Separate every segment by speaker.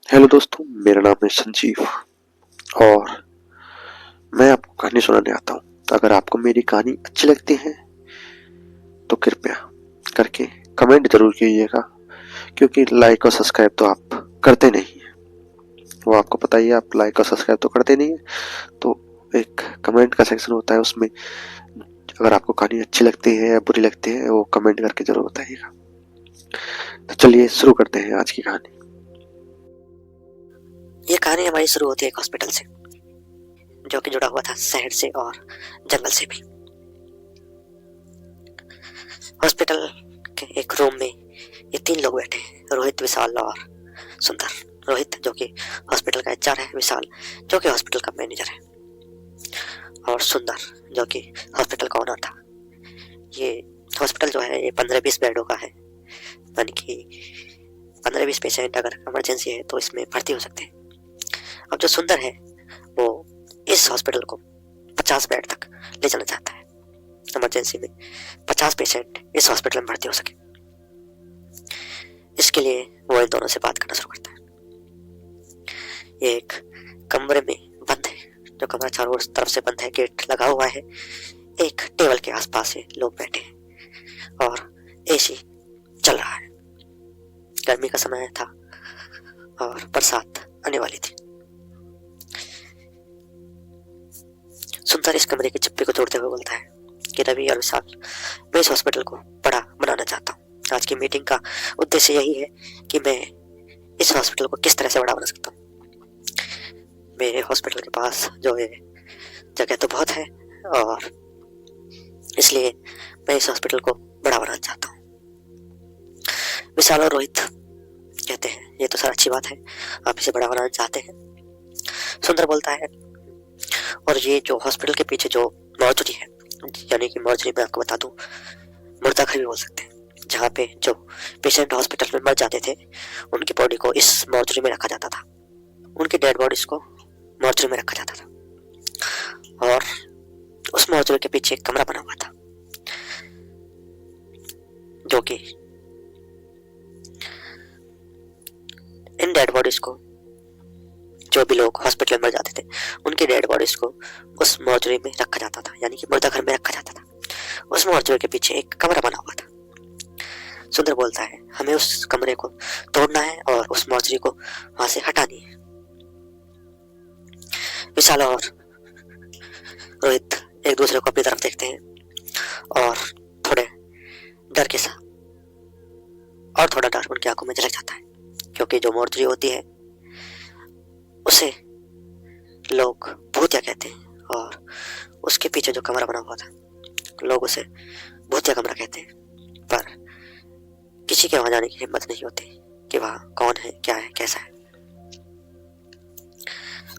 Speaker 1: Hello दोस्तों, मेरा नाम है संजीव और मैं आपको कहानी सुनाने आता हूँ। अगर आपको मेरी कहानी अच्छी लगती है तो कृपया करके कमेंट जरूर कीजिएगा, क्योंकि लाइक और सब्सक्राइब तो आप करते नहीं हैं। वो आपको पता ही है, आप लाइक और सब्सक्राइब तो करते नहीं है। तो एक कमेंट का सेक्शन होता है, उसमें अगर आपको कहानी अच्छी लगती है या बुरी लगती है वो कमेंट करके जरूर बताइएगा। तो चलिए शुरू करते हैं आज की कहानी।
Speaker 2: ये कहानी हमारी शुरू होती है एक हॉस्पिटल से, जो कि जुड़ा हुआ था शहर से और जंगल से भी। हॉस्पिटल के एक रूम में ये तीन लोग बैठे हैं, रोहित, विशाल और सुंदर। रोहित जो कि हॉस्पिटल का एचआर है, विशाल जो कि हॉस्पिटल का मैनेजर है, और सुंदर जो कि हॉस्पिटल का ओनर था। ये हॉस्पिटल जो है ये 15-20 बेडों का है, यानी कि 15-20 पेशेंट अगर इमरजेंसी है तो इसमें भर्ती हो सकते हैं। अब जो सुंदर है वो इस हॉस्पिटल को 50 बेड तक ले जाना चाहता है। इमरजेंसी में 50 पेशेंट इस हॉस्पिटल में भर्ती हो सके, इसके लिए वो इन दोनों से बात करना शुरू करता है। ये एक कमरे में बंद है, जो कमरा चारों तरफ से बंद है, गेट लगा हुआ है। एक टेबल के आसपास ये लोग बैठे हैं और एसी चल रहा है। गर्मी का समय था और बरसात आने वाली थी। सुंदर इस कमरे की चिप्पी को तोड़ते हुए बोलता है कि रवि और विशाल, मैं इस हॉस्पिटल को बड़ा बनाना चाहता हूँ। आज की मीटिंग का उद्देश्य यही है कि मैं इस हॉस्पिटल को किस तरह से बड़ा बना सकता हूँ। मेरे हॉस्पिटल के पास जो है जगह तो बहुत है, और इसलिए मैं इस हॉस्पिटल को बड़ा बनाना चाहता हूँ। विशाल और रोहित कहते हैं ये तो सर अच्छी बात है, आप इसे बड़ा बनाना चाहते हैं। सुंदर बोलता है, और ये जो हॉस्पिटल के पीछे जो मॉर्चरी है, यानी कि मॉर्चरी में आपको बता दूं, मुर्दा घर भी बोल सकते हैं, जहाँ पे जो पेशेंट हॉस्पिटल में मर जाते थे उनकी बॉडी को इस मॉर्चरी में रखा जाता था। उनकी डेड बॉडीज को मॉर्चरी में रखा जाता था, और उस मॉर्चरी के पीछे एक कमरा बना हुआ था, जो कि इन डेड बॉडीज को, जो भी लोग हॉस्पिटल में मर जाते थे उनकी डेड बॉडीज को उस मॉर्चरी में रखा जाता था, यानी कि मुर्दा घर में रखा जाता था। उस मॉर्चरी के पीछे एक कमरा बना हुआ था। सुंदर बोलता है, हमें उस कमरे को तोड़ना है और उस मॉर्चरी को वहां से हटानी है। विशाल और रोहित एक दूसरे को अपनी तरफ देखते हैं और थोड़े डर के साथ, और थोड़ा डर उनकी आंखों में झलक जाता है, क्योंकि जो मॉर्चरी होती है उसे लोग भूतिया कहते हैं, और उसके पीछे जो कमरा बना हुआ था लोग उसे भूतिया कमरा कहते हैं। पर किसी के वहां जाने की हिम्मत नहीं होती कि वहां कौन है, क्या है, कैसा है।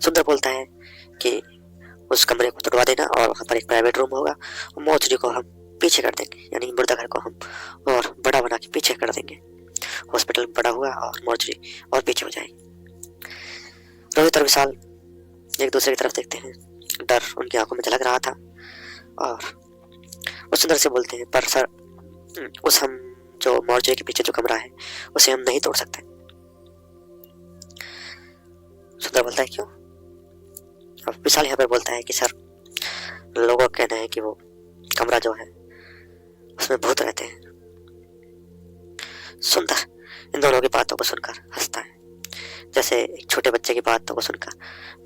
Speaker 2: सुंदर बोलता है कि उस कमरे को तोड़वा देना और वहां पर एक प्राइवेट रूम होगा, और मॉर्चरी को हम पीछे कर देंगे, यानी मुर्दा घर को हम और बड़ा बना के पीछे कर देंगे। हॉस्पिटल बड़ा हुआ और मॉर्चरी और पीछे हो जाएगी। रोहित और विशाल एक दूसरे की तरफ देखते हैं, डर उनकी आंखों में झलक रहा था, और वो सुंदर से बोलते हैं, पर सर उस हम जो मॉर्चरी के पीछे जो कमरा है उसे हम नहीं तोड़ सकते। सुंदर बोलता है क्यों? अब विशाल यहाँ पे बोलता है कि सर, लोगों का कहना है कि वो कमरा जो है उसमें भूत रहते हैं। सुंदर इन दोनों की बातों को सुनकर हंसता है, जैसे एक छोटे बच्चे की बातों को सुनकर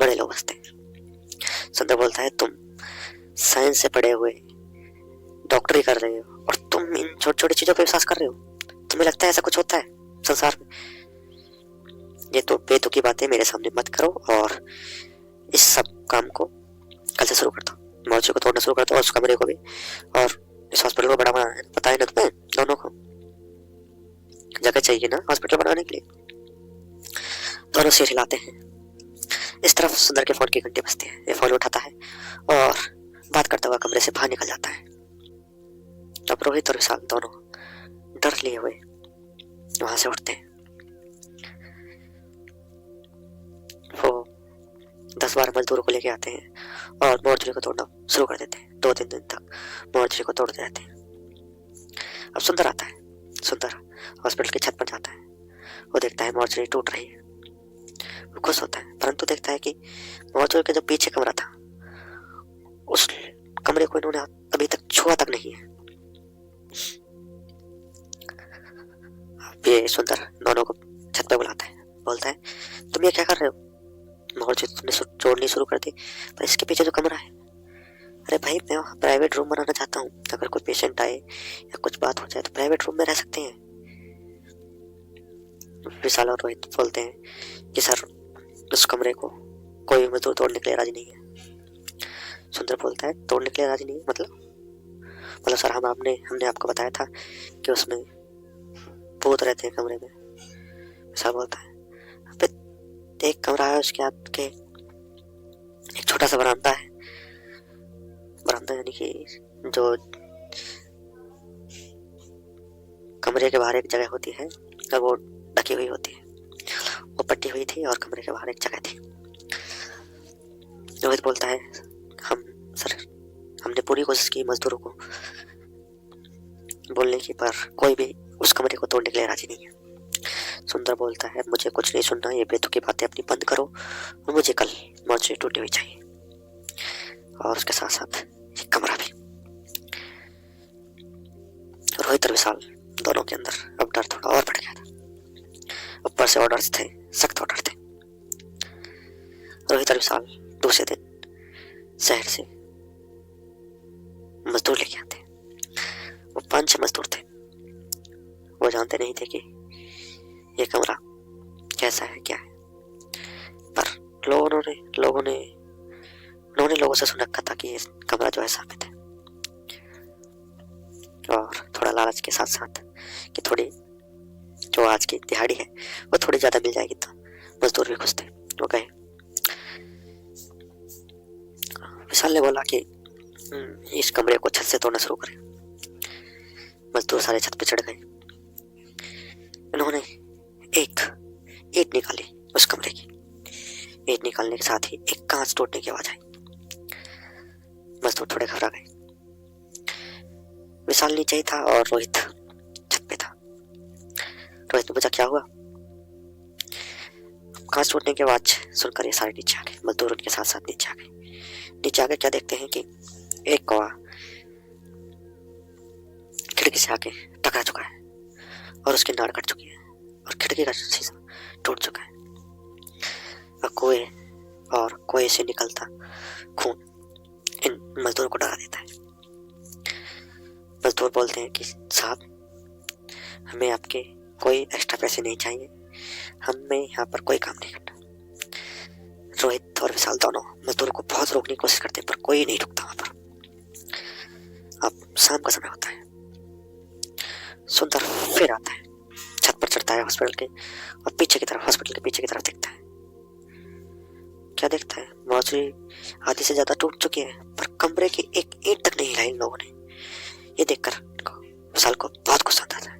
Speaker 2: बड़े लोग हंसते हैं। सुंदर बोलता है, तुम साइंस से पढ़े हुए डॉक्टरी कर रहे हो और तुम इन छोटी छोटी चीजों पर विश्वास कर रहे हो? तुम्हें लगता है ऐसा कुछ होता है संसार में? ये तो बेतुकी बातें मेरे सामने मत करो, और इस सब काम को कल से शुरू कर दो। मॉर्चरी को तोड़ना शुरू कर दो, और उस कमरे को भी, और इस हॉस्पिटल को बड़ा बनाना है। पता है ना तुम्हें दोनों को जगह चाहिए ना हॉस्पिटल बनाने के लिए। दोनों सिर हिलाते हैं। इस तरफ सुंदर के फोन की घंटी बजती है, ये फोन उठाता है और बात करता हुआ कमरे से बाहर निकल जाता है। अब रोहित और विशाल दोनों डर लिए हुए वहां से उठते हैं। वो 10-12 मजदूरों को लेके आते हैं और मॉर्चरी को तोड़ना शुरू कर देते हैं। 2-3 दिन तक मॉर्चरी को तोड़ते रहते हैं। अब सुंदर आता है। सुंदर हॉस्पिटल की छत पर जाता है। वो देखता है मॉर्चरी टूट रही है। वो खुश होता है, परंतु देखता है कि मौजूद के जो पीछे कमरा था उस कमरे को इन्होंने अभी तक छुआ तक नहीं है। ये सुंदर दोनों को छत पे बुलाता है, बोलता है तुम ये क्या कर रहे हो? मौजूद तुमने जोड़नी शुरू कर दी, पर इसके पीछे जो कमरा है, अरे भाई मैं प्राइवेट रूम बनाना चाहता हूँ, अगर कोई पेशेंट आए या कुछ बात हो जाए तो प्राइवेट रूम में रह सकते हैं। विशाल और रोहित बोलते हैं कि सर उस कमरे को कोई भी मजदूर तोड़ने के लिए राजी नहीं है। सुंदर बोलता है तोड़ने के लिए राजी नहीं है मतलब सर हमने आपको बताया था कि उसमें भूत रहते हैं कमरे में। विशाल बोलता है अबे एक कमरा है, उसके आगे एक छोटा सा बरामदा है, बरामदा यानी कि जो कमरे के बाहर एक जगह होती है और वो ढकी हुई होती है, वो पट्टी हुई थी और कमरे के बाहर एक जगह थी। रोहित बोलता है हमने पूरी कोशिश की मजदूरों को बोलने की, पर कोई भी उस कमरे को तोड़ने के लिए राजी नहीं है। सुंदर बोलता है मुझे कुछ नहीं सुनना, ये बेतुकी बातें अपनी बंद करो और मुझे कल मौज टूटी हुई चाहिए, और उसके साथ साथ ये कमरा भी। रोहित और विशाल दोनों के अंदर अब डर थोड़ा और बढ़ गया था। ऊपर से ऑर्डर्स थे, सख्त ऑर्डर थे। रोहित और विशाल दूसरे दिन शहर से मजदूर लेके आते। वो 5-6 मजदूर थे। वो जानते नहीं थे कि ये कमरा कैसा है क्या है, पर उन्होंने लोगों से सुन रखा था कि ये कमरा जो है साबित है, और थोड़ा लालच के साथ साथ कि थोड़ी जो आज की दिहाड़ी है वो थोड़ी ज्यादा मिल जाएगी, तो मजदूर भी खुश थे। वो गए। विशाल ने बोला कि इस कमरे को छत से तोड़ना शुरू करें। मजदूर सारे छत पे चढ़ गए। इन्होंने एक ईंट निकाली उस कमरे की। ईंट निकालने के साथ ही एक कांच टूटने की आवाज आई। मजदूर थोड़े घबरा गए। विशाल नीचे ही था और रोहित छत पे था। रोहित ने पूछा क्या हुआ? कांच टूटने की आवाज सुनकर ये सारे नीचे आ गए। मजदूर उनके साथ साथ नीचे आ गए। नीचे आकर क्या देखते हैं कि एक कौवा खिड़की से आके टकरा चुका है और उसकी नाड़ कट चुकी है और खिड़की का शीशा टूट चुका है। और कुएं से निकलता खून इन मजदूरों को डरा देता है। मजदूर बोलते हैं कि साहब हमें आपके कोई एक्स्ट्रा पैसे नहीं चाहिए, हमें यहाँ पर कोई काम नहीं करना। रोहित और विशाल दोनों मजदूरों को बहुत रोकने की कोशिश करते हैं, पर कोई नहीं रुकता वहां पर। अब शाम का समय होता है। सुंदर फिर आता है, छत पर चढ़ता है हॉस्पिटल के और हॉस्पिटल के पीछे की तरफ देखता है। क्या देखता है? मौजरी आधी से ज्यादा टूट चुकी है, पर कमरे की एक ईंट तक नहीं हिलाई इन लोगों ने। ये देखकर विशाल को बहुत गुस्सा आता है।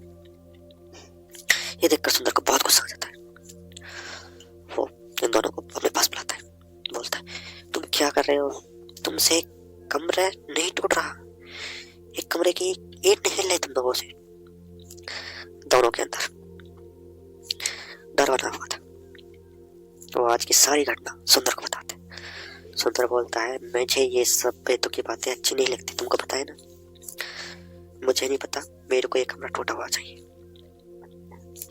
Speaker 2: ये देखकर सुंदर को बहुत गुस्सा आ जाता है। वो इन दोनों को अपने पास बुलाता है, बोलता है तुम क्या कर रहे हो? तुमसे कमरा नहीं टूट रहा, एक कमरे की ईंट नहीं हिल रही तुम लोगों से। दोनों के अंदर डर बना हुआ था। वो आज की सारी घटना सुंदर को बताते। सुंदर बोलता है मुझे ये सब बेतुकी बातें अच्छी नहीं लगती, तुमको पता है ना। मुझे नहीं पता, मेरे को ये कमरा टूटा हुआ चाहिए।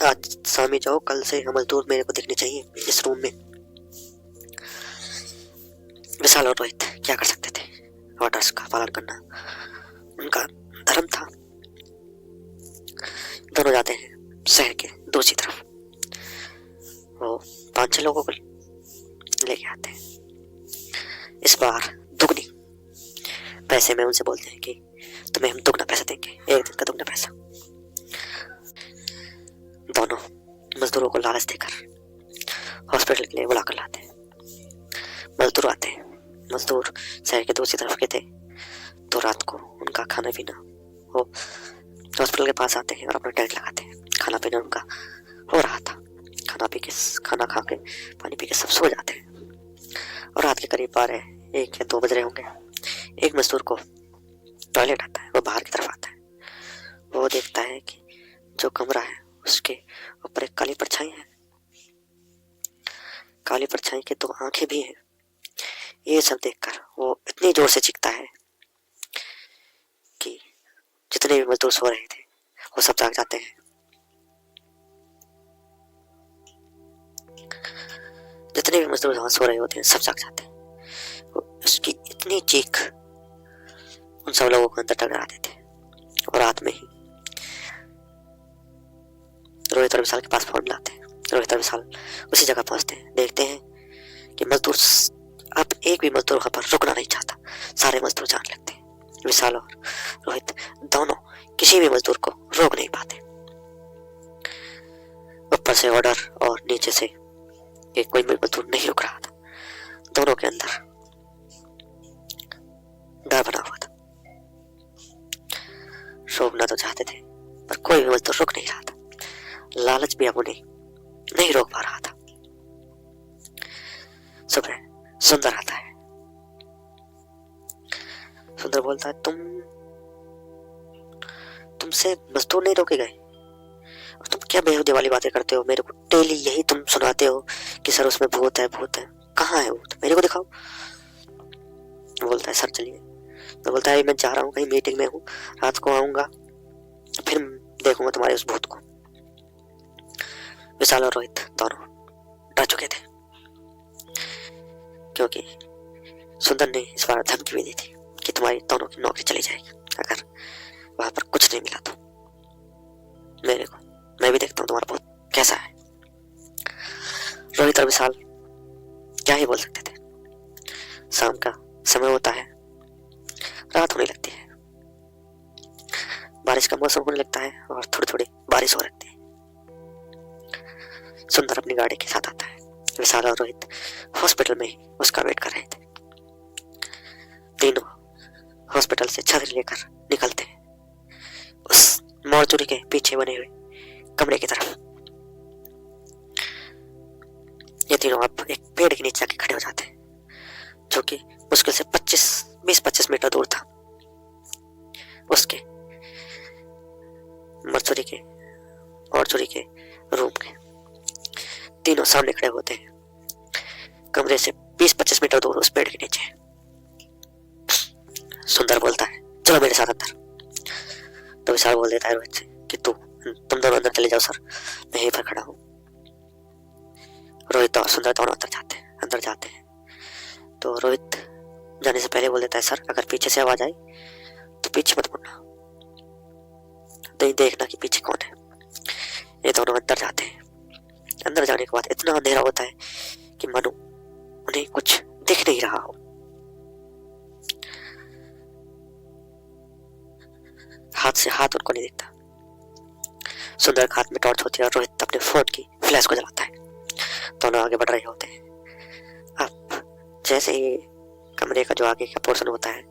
Speaker 2: आज शाम ही जाओ, कल से मजदूर मेरे को दिखने चाहिए इस रूम में। विशाल और रोहित क्या कर सकते थे? ऑर्डर्स का पालन करना उनका धर्म था। दोनों जाते हैं शहर के दूसरी तरफ। वो 5-6 लोगों को लेके आते हैं, इस बार दुगनी पैसे में। उनसे बोलते हैं कि तुम्हें हम दुगना पैसा देंगे, एक दिन का दुगना पैसा। दोनों मजदूरों को लालच देकर हॉस्पिटल के लिए बुलाकर लाते हैं। मजदूर आते हैं। मजदूर शहर के दूसरी तरफ के थे, तो रात को उनका खाना पीना, वो हॉस्पिटल के पास आते हैं और अपना टेंट लगाते हैं। खाना पीना उनका हो रहा था। खाना खा के पानी पी के सब सो जाते हैं। और रात के करीब 1 या 2 बज रहे होंगे। एक मजदूर को टॉयलेट आता है। वो बाहर की तरफ आता है। वो देखता है कि जो कमरा है उसके ऊपर एक काली परछाई है। काली परछाई की 2 आंखें भी हैं। ये सब देखकर वो इतनी जोर से चीखता है कि जितने भी मजदूर सो रहे थे वो सब जाग जाते हैं। जितने भी मजदूर वहां सो रहे होते हैं सब जाग जाते हैं। उसकी इतनी चीख उन सब लोगों को अंदर डरा देते हैं। और रात में ही रोहित और विशाल के पास फोन लाते हैं। रोहित और विशाल उसी जगह पहुंचते हैं। देखते हैं कि मजदूर, अब एक भी मजदूर वहां पर रुकना नहीं चाहता। सारे मजदूर जाने लगते हैं। विशाल और रोहित दोनों किसी भी मजदूर को रोक नहीं पाते। ऊपर से ऑर्डर और नीचे से कि कोई भी मजदूर नहीं रुक रहा था। दोनों के अंदर डर बना हुआ था। रोकना तो चाहते थे पर कोई भी मजदूर रुक नहीं रहा था। लालच भी अब उन्हें नहीं रोक पा रहा था। सुबह सुंदर आता है। सुंदर बोलता है, तुमसे मजदूर नहीं रोके गए और तुम क्या बेहुदी वाली बातें करते हो। मेरे को डेली यही तुम सुनाते हो कि सर उसमें भूत है, भूत है। कहाँ है भूत, मेरे को दिखाओ। बोलता है सर चलिए। तो बोलता है मैं जा रहा हूँ, कहीं मीटिंग में हूँ, रात को आऊंगा फिर देखूंगा तुम्हारे उस भूत को। विशाल और रोहित दोनों डर चुके थे क्योंकि सुंदर ने इस बार धमकी भी दी थी कि तुम्हारी दोनों की नौकरी चली जाएगी अगर वहां पर कुछ नहीं मिला तो। मेरे को, मैं भी देखता हूँ तुम्हारा भूत कैसा है। रोहित और विशाल क्या ही बोल सकते थे। शाम का समय होता है, रात होने लगती है, बारिश का मौसम होने लगता है और थोड़ी थोड़ी बारिश हो लगती है। सुंदर अपनी गाड़ी के साथ आता है। विशाल और रोहित हॉस्पिटल में उसका वेट कर रहे थे। तीनों हॉस्पिटल से छतरी लेकर निकलते हैं उस मॉर्चरी के पीछे बने हुए कमरे की तरफ। ये तीनों अब एक पेड़ के नीचे आके खड़े हो जाते हैं जो कि मुश्किल से 20-25 मीटर दूर था। उसके मॉर्चरी के रूम के तीनों सामने खड़े होते हैं कमरे से 20-25 मीटर दूर उस पेड़ के नीचे। सुंदर बोलता है चलो मेरे साथ अंदर। तो विशाल बोल देता है रोहित से कि तुम दोनों अंदर चले जाओ सर, मैं यहीं पर खड़ा हूँ। रोहित और सुंदर दोनों अंदर जाते हैं। तो रोहित जाने से पहले बोल देता है सर अगर पीछे से आवाज आई तो पीछे मत मुड़ना, नहीं देखना कि पीछे कौन है। ये दोनों अंदर जाते हैं। अंदर जाने के बाद इतना अंधेरा होता है कि मानो उन्हें कुछ दिख नहीं रहा हो। हाथ से हाथ उनको नहीं दिखता। सुंदर के हाथ में टॉर्च होती है और रोहित अपने फोन की फ्लैश को जलाता है। दोनों आगे बढ़ रहे होते हैं। अब जैसे ही कमरे का जो आगे का पोर्शन होता है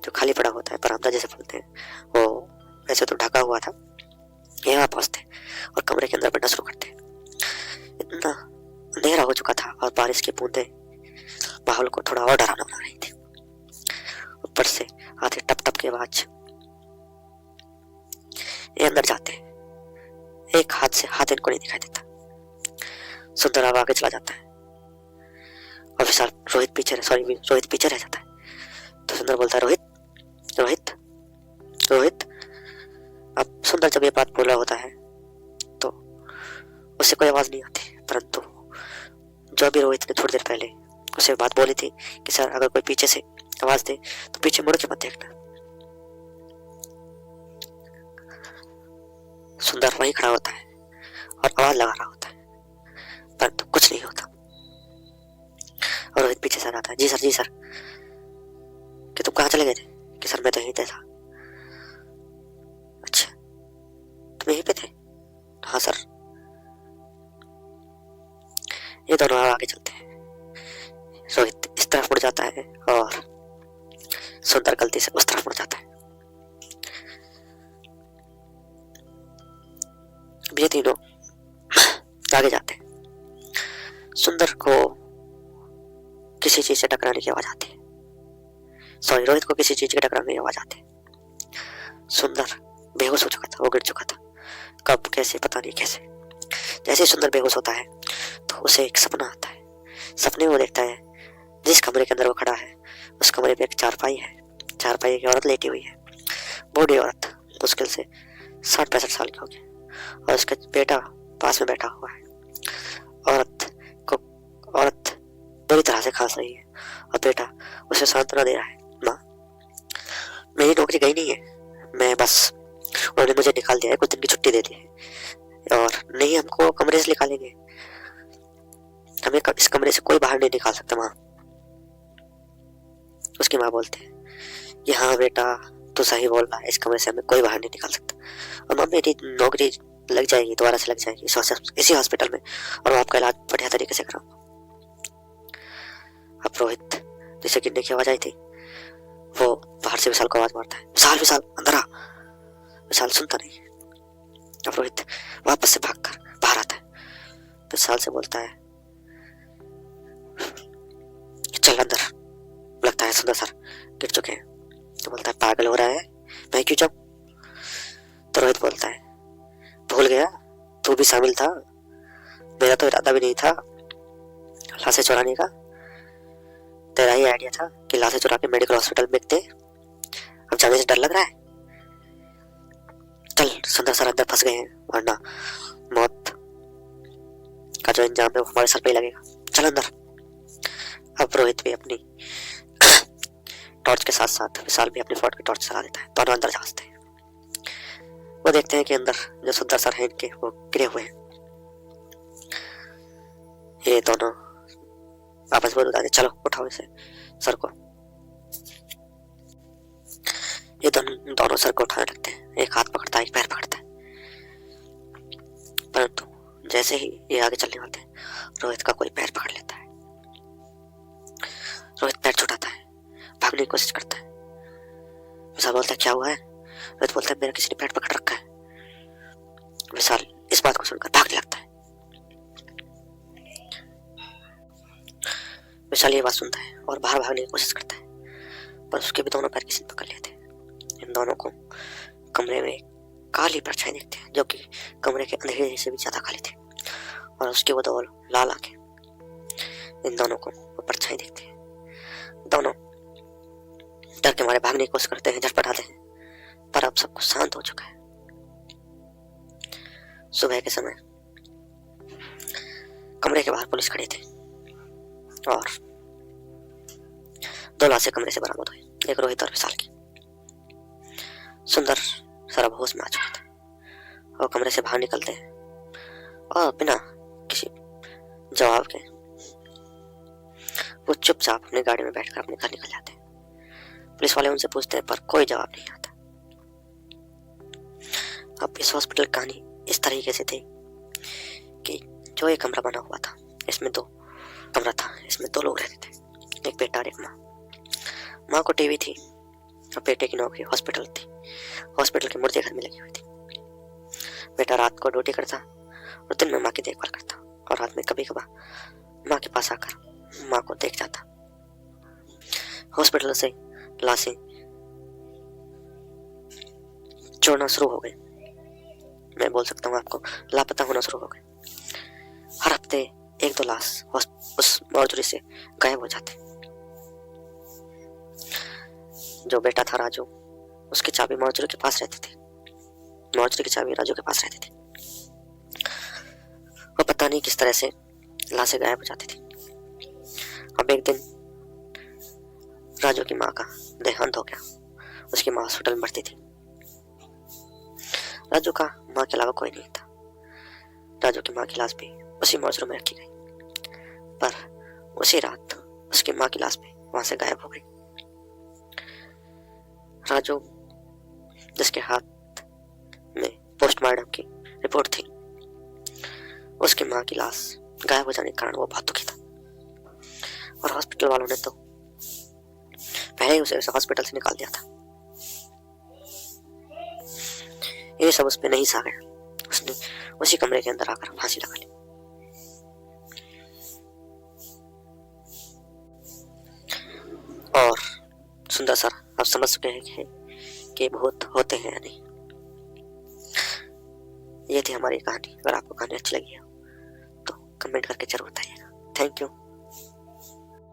Speaker 2: जो खाली पड़ा होता है, बरामदा जैसे बोलते हैं, वो वैसे तो ढका हुआ था, यहाँ पहुंचते और कमरे के अंदर बढ़ना शुरू करते। इतना अंधेरा हो चुका था और बारिश की बूंदें माहौल को थोड़ा और डरावना बना रही थी। ऊपर से आते टप टप की आवाज। ये अंदर जाते हैं, एक हाथ से हाथ इनको नहीं दिखाई देता। सुंदर अब आगे चला जाता है और विशाल रोहित पीछे रह जाता है। तो सुंदर बोलता है रोहित। अब सुंदर जब ये बात बोल रहा होता है तो उससे कोई आवाज नहीं आती, परंतु जो भी रोहित ने थोड़ी देर पहले उसे बात बोली थी कि सर अगर कोई पीछे से आवाज दे तो पीछे मुड़ के मत देखना। सुंदर वहीं खड़ा होता है और आवाज लगा रहा होता है, परंतु कुछ नहीं होता। और रोहित पीछे से आता है, जी सर। कि तुम कहाँ चले गए थे? कि सर मैं तो यहीं था। अच्छा तुम यहीं पे थे? हाँ सर। ये दोनों आगे चलते हैं। रोहित इस तरफ मुड़ जाता है और सुंदर गलती से उस तरफ मुड़ जाता है। ये तीनों आगे जाते हैं। सुंदर को किसी चीज से टकराने की आवाज आती है। रोहित को किसी चीज के टकराने की आवाज आती है। सुंदर बेहोश हो चुका था, वो गिर चुका था, कब कैसे पता नहीं कैसे। जैसे सुंदर बेहोश होता है तो उसे एक सपना आता है। सपने में वो देखता है जिस कमरे के अंदर वो खड़ा है उस कमरे पे एक चारपाई है। चारपाई की औरत लेटी हुई है, बूढ़ी औरत, मुश्किल से 60-65 साल की होगी, और उसका बेटा पास में बैठा हुआ है। औरत बुरी तरह से खांस रही है और बेटा उसे सांत्वना दे रहा है। माँ, मेरी नौकरी गई नहीं है, मैं बस, उन्होंने मुझे निकाल दिया है, कुछ दिन की छुट्टी दे दी है, और नहीं हमको कमरे से निकालेंगे, हमें इस कमरे से कोई बाहर नहीं निकाल सकता। माँ, उसकी माँ बोलती है कि हाँ बेटा, तू सही बोल रहा है, इस कमरे से हमें कोई बाहर नहीं निकाल सकता, और माँ मेरी नौकरी लग जाएगी, दोबारा से लग जाएगी इसी हॉस्पिटल में, और मैं आपका इलाज बढ़िया तरीके से कराऊंगा। अब रोहित, जिसे गिरने की आवाज आई थी, वो बाहर से विशाल को आवाज मारता है, विशाल विशाल अंदर आ। विशाल सुनता नहीं। अब रोहित वापस से भागकर बाहर आता है, विशाल से बोलता है चल अंदर, लगता है सुंदर सर गिर चुके हैं। तो बोलता है पागल हो रहा है, मैं क्यों जाऊं? तो रोहित बोलता है भूल गया, तू भी शामिल था, मेरा तो इरादा भी नहीं था लाशें चुराने का, तेरा ही आइडिया था कि लाशें चुरा के मेडिकल हॉस्पिटल में दे। अब जाने से डर लग रहा है, चल सुंदर सर अंदर फंस गए हैं, वरना मौत का जो इंजाम है वो हमारे सर पे ही लगेगा, चल अंदर। अब रोहित भी अपनी टॉर्च के साथ साथ विशाल भी अपनी फोर्ट की टॉर्च चला देता है, दोनों अंदर जाते हैं। वो देखते हैं कि अंदर जो सुंदर सर हैं इनके वो गिरे हुए हैं। ये दोनों आपस में बताते चलो उठाओ इसे सर को। ये दोनों सर को उठाने लगते हैं, एक हाथ पकड़ता है एक पैर पकड़ता है, परंतु जैसे ही ये आगे चलने वाले हैं रोहित का कोई पैर पकड़ लेता है। रोहित पैर छुटाता है, भागने की कोशिश करता है। विशाल बोलता है क्या हुआ है? रोहित बोलता है मेरा किसी ने पैर पकड़ रखा है। विशाल इस बात को सुनकर भागने लगता है। विशाल ये बात सुनता है और बाहर भागने की कोशिश करता है, पर उसके भी दोनों पैर किसी ने पकड़ लिए थे। इन दोनों को कमरे में काली परछाई दिखती है, जो कि कमरे के अंधेरे से भी ज्यादा काली थी, और उसकी वो दो लाल आंखें, इन दोनों को वो परछाई दिखती है। दोनों डर के मारे भागने की कोशिश करते हैं, झटपटाते हैं, पर अब सब कुछ शांत हो चुका है। सुबह के समय कमरे के बाहर पुलिस खड़ी थी और दो लाशें कमरे से बरामद हुई, एक रोहित और विशाल की। सुंदर सारा होश में आ चुके थे। वो कमरे से बाहर निकलते हैं और बिना किसी जवाब के वो चुपचाप अपनी गाड़ी में बैठकर अपने घर निकल जाते हैं। पुलिस वाले उनसे पूछते हैं पर कोई जवाब नहीं आता। अब इस हॉस्पिटल की कहानी इस तरीके से थी कि जो एक कमरा बना हुआ था, इसमें दो कमरा था, इसमें दो लोग रहते थे, एक बेटा और एक माँ। माँ को टीवी थी और बेटे की नौकरी हॉस्पिटल थी, हॉस्पिटल के मुर्दे घर में लगी हुई थी। बेटा रात को ड्यूटी करता और दिन में माँ की देखभाल करता, और रात में कभी कभार माँ के पास आकर माँ को देख जाता। हॉस्पिटल से लाशें छोड़ना शुरू हो गई, मैं बोल सकता हूँ आपको लापता होना शुरू हो गए। हर हफ्ते एक दो लाश उस मॉर्चरी से गायब हो जाते। जो बेटा था राजू, उसकी चाबी मॉर्चरी के पास रहती थी, मॉर्चरी की चाबी राजू के पास रहती थी। वो पता नहीं किस तरह से लाशें गायब हो जाती थी। अब एक दिन राजू की माँ का देहांत हो गया, उसकी माँ हॉस्पिटल में भर्ती थी। राजू का माँ के अलावा कोई नहीं था। राजू की माँ की लाश भी उसी मॉर्चरी में रखी गई, पर उसी रात उसकी माँ की लाश भी वहां से गायब हो गई। राजू, जिसके हाथ में पोस्टमार्टम की रिपोर्ट थी, उसकी माँ की लाश गायब हो जाने के कारण वो बहुत दुखी था, और हॉस्पिटल वालों ने तो पहले ही उसे हॉस्पिटल से निकाल दिया था। ये सब उस पे नहीं सा गया, उसने उसी कमरे के अंदर आकर फांसी लगा ली। और सुंदर सर आप समझ चुके हैं कि भूत होते हैं या नहीं। ये थी हमारी कहानी। अगर आपको कहानी अच्छी लगी हो तो कमेंट करके जरूर बताइएगा। Thank you.